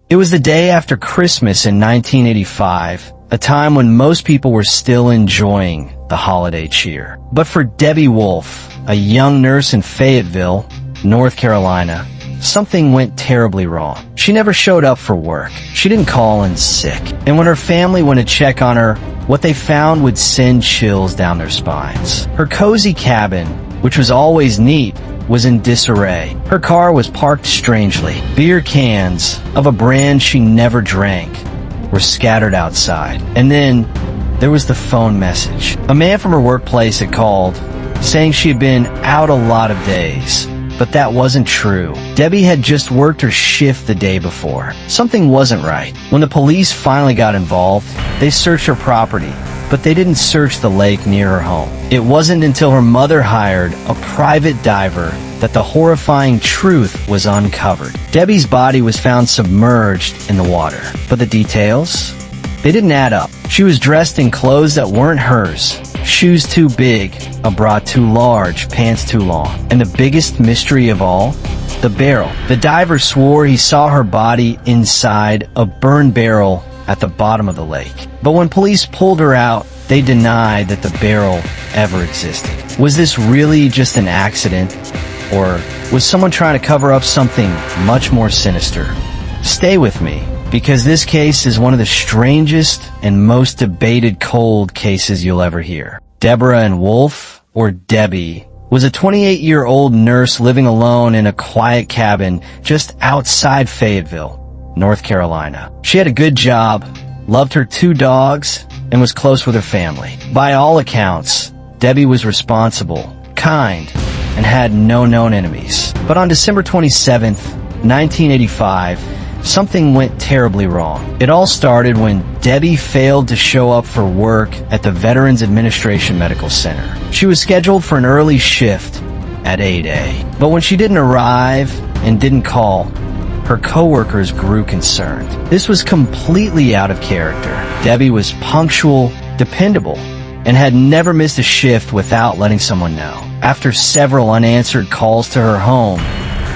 It was the day after Christmas in 1985, a time when most people were still enjoying the holiday cheer. But for Debbie Wolfe, a young nurse in Fayetteville, North Carolina, something went terribly wrong. She never showed up for work. She didn't call in sick. And when her family went to check on her, what they found would send chills down their spines. Her cozy cabin, which was always neat, was in disarray. Her car was parked strangely. Beer cans of a brand she never drank were scattered outside. And then there was the phone message. A man from her workplace had called, saying she had been out a lot of days. But that wasn't true. Debbie had just worked her shift the day before. Something wasn't right. When the police finally got involved, they searched her property, but they didn't search the lake near her home. It wasn't until her mother hired a private diver that the horrifying truth was uncovered. Debbie's body was found submerged in the water, but the details? They didn't add up. She was dressed in clothes that weren't hers. Shoes too big, a bra too large, pants too long. And the biggest mystery of all? The barrel. The diver swore he saw her body inside a burned barrel at the bottom of the lake. But when police pulled her out, they denied that the barrel ever existed. Was this really just an accident? Or was someone trying to cover up something much more sinister? Stay with me, because this case is one of the strangest and most debated cold cases you'll ever hear. Deborah Ann Wolfe, or Debbie, was a 28-year-old nurse living alone in a quiet cabin just outside Fayetteville, North Carolina. She had a good job, loved her 2 dogs, and was close with her family. By all accounts, Debbie was responsible, kind, and had no known enemies. But on December 27th, 1985, something went terribly wrong. It all started when Debbie failed to show up for work at the Veterans Administration Medical Center. She was scheduled for an early shift at 8 a.m. But when she didn't arrive and didn't call, her coworkers grew concerned. This was completely out of character. Debbie was punctual, dependable, and had never missed a shift without letting someone know. After several unanswered calls to her home,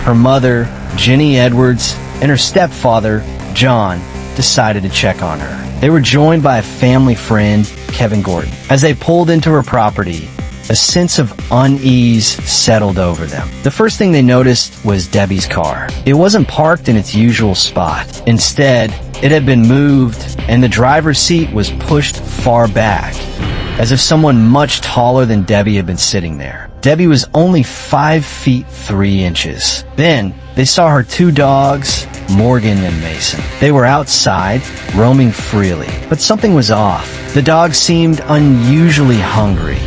her mother, Jenny Edwards, and her stepfather, John, decided to check on her. They were joined by a family friend, Kevin Gordon. As they pulled into her property, a sense of unease settled over them. The first thing they noticed was Debbie's car. It wasn't parked in its usual spot. Instead, it had been moved, and the driver's seat was pushed far back, as if someone much taller than Debbie had been sitting there. Debbie was only 5 feet 3 inches. Then, they saw her 2 dogs, Morgan and Mason. They were outside, roaming freely. But something was off. The dogs seemed unusually hungry,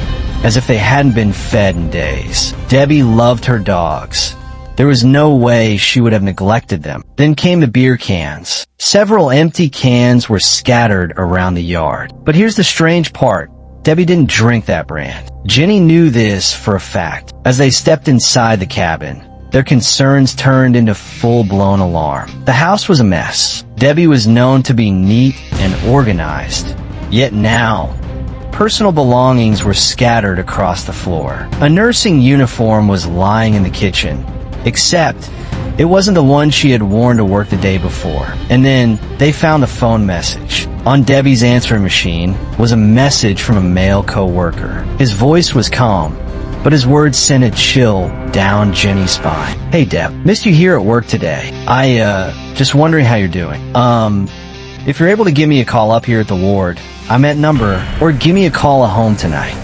as if they hadn't been fed in days. Debbie loved her dogs. There was no way she would have neglected them. Then came the beer cans. Several empty cans were scattered around the yard. But here's the strange part. Debbie didn't drink that brand. Jenny knew this for a fact. As they stepped inside the cabin, their concerns turned into full-blown alarm. The house was a mess. Debbie was known to be neat and organized. Yet now, personal belongings were scattered across the floor. A nursing uniform was lying in the kitchen, except it wasn't the one she had worn to work the day before. And then they found the phone message. On Debbie's answering machine was a message from a male co-worker. His voice was calm, but his words sent a chill down Jenny's spine. "Hey Deb, missed you here at work today. Just wondering how you're doing. If you're able to give me a call up here at the ward, I'm at number, or give me a call at home tonight.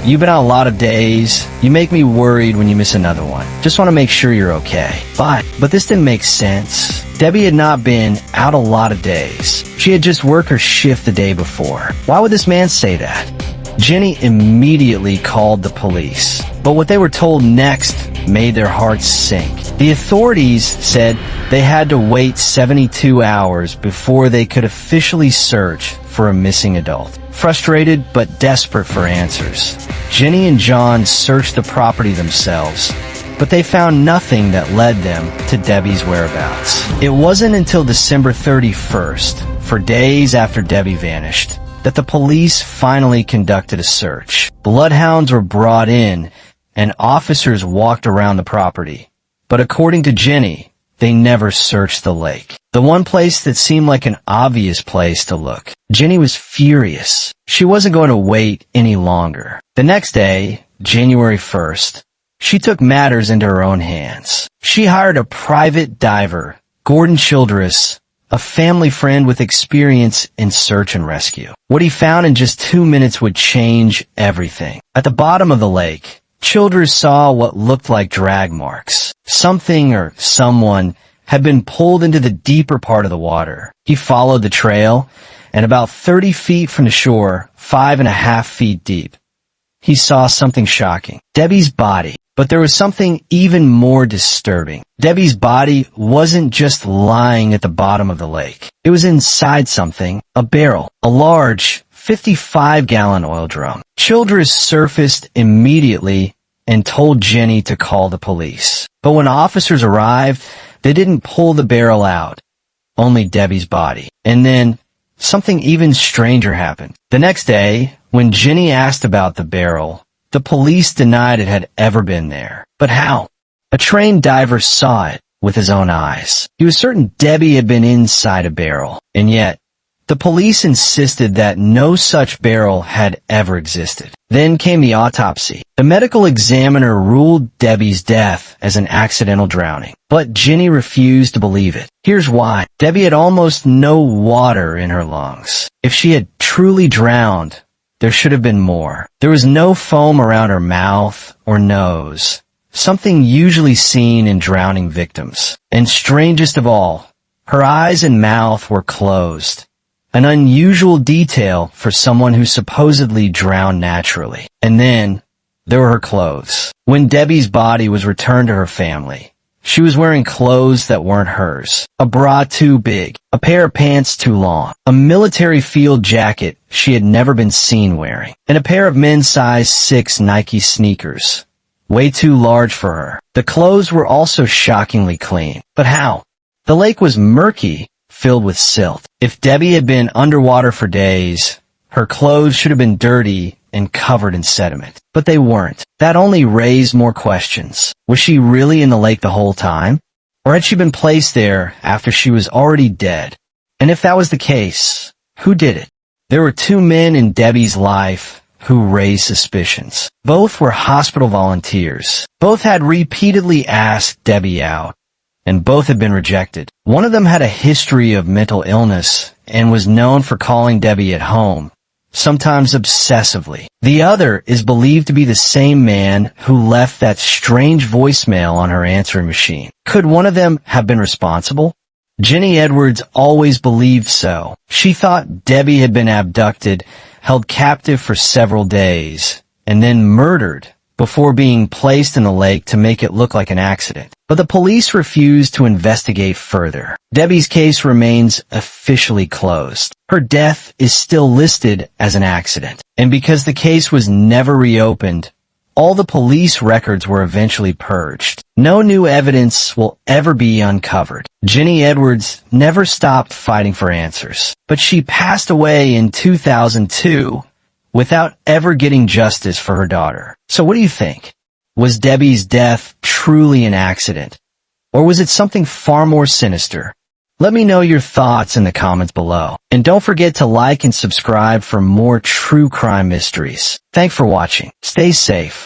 You've been out a lot of days. You make me worried when you miss another one. Just want to make sure you're okay." But this didn't make sense. Debbie had not been out a lot of days. She had just worked her shift the day before. Why would this man say that? Jenny immediately called the police. But what they were told next made their hearts sink. The authorities said they had to wait 72 hours before they could officially search for a missing adult. Frustrated but desperate for answers, Jenny and John searched the property themselves, but they found nothing that led them to Debbie's whereabouts. It wasn't until December 31st, for days after Debbie vanished, that the police finally conducted a search. Bloodhounds were brought in, and officers walked around the property. But according to Jenny, they never searched the lake. The one place that seemed like an obvious place to look. Jenny was furious. She wasn't going to wait any longer. The next day, January 1st, she took matters into her own hands. She hired a private diver, Gordon Childress, a family friend with experience in search and rescue. What he found in just 2 minutes would change everything. At the bottom of the lake, Childress saw what looked like drag marks. Something or someone had been pulled into the deeper part of the water. He followed the trail, and about 30 feet from the shore, 5.5 feet deep, he saw something shocking. Debbie's body. But there was something even more disturbing. Debbie's body wasn't just lying at the bottom of the lake. It was inside something, a barrel, a large 55-gallon oil drum. Childress surfaced immediately and told Jenny to call the police. But when officers arrived, they didn't pull the barrel out, only Debbie's body. And then something even stranger happened. The next day, when Jenny asked about the barrel, the police denied it had ever been there. But how? A trained diver saw it with his own eyes. He was certain Debbie had been inside a barrel, and yet the police insisted that no such barrel had ever existed. Then came the autopsy. The medical examiner ruled Debbie's death as an accidental drowning, but Jenny refused to believe it. Here's why. Debbie had almost no water in her lungs. If she had truly drowned, there should have been more. There was no foam around her mouth or nose, something usually seen in drowning victims. And strangest of all, her eyes and mouth were closed, an unusual detail for someone who supposedly drowned naturally. And then, there were her clothes. When Debbie's body was returned to her family, she was wearing clothes that weren't hers. A bra too big, a pair of pants too long, a military field jacket she had never been seen wearing, and a pair of men's size 6 Nike sneakers, way too large for her. The clothes were also shockingly clean. But how? The lake was murky, filled with silt. If Debbie had been underwater for days, her clothes should have been dirty and covered in sediment. But they weren't. That only raised more questions. Was she really in the lake the whole time? Or had she been placed there after she was already dead? And if that was the case, who did it? There were 2 men in Debbie's life who raised suspicions. Both were hospital volunteers. Both had repeatedly asked Debbie out, and both had been rejected. One of them had a history of mental illness and was known for calling Debbie at home, sometimes obsessively. The other is believed to be the same man who left that strange voicemail on her answering machine. Could one of them have been responsible? Jenny Edwards always believed so. She thought Debbie had been abducted, held captive for several days, and then murdered before being placed in the lake to make it look like an accident. But the police refused to investigate further. Debbie's case remains officially closed. Her death is still listed as an accident. And because the case was never reopened, all the police records were eventually purged. No new evidence will ever be uncovered. Jenny Edwards never stopped fighting for answers, but she passed away in 2002 without ever getting justice for her daughter. So what do you think? Was Debbie's death truly an accident? Or was it something far more sinister? Let me know your thoughts in the comments below. And don't forget to like and subscribe for more true crime mysteries. Thanks for watching. Stay safe.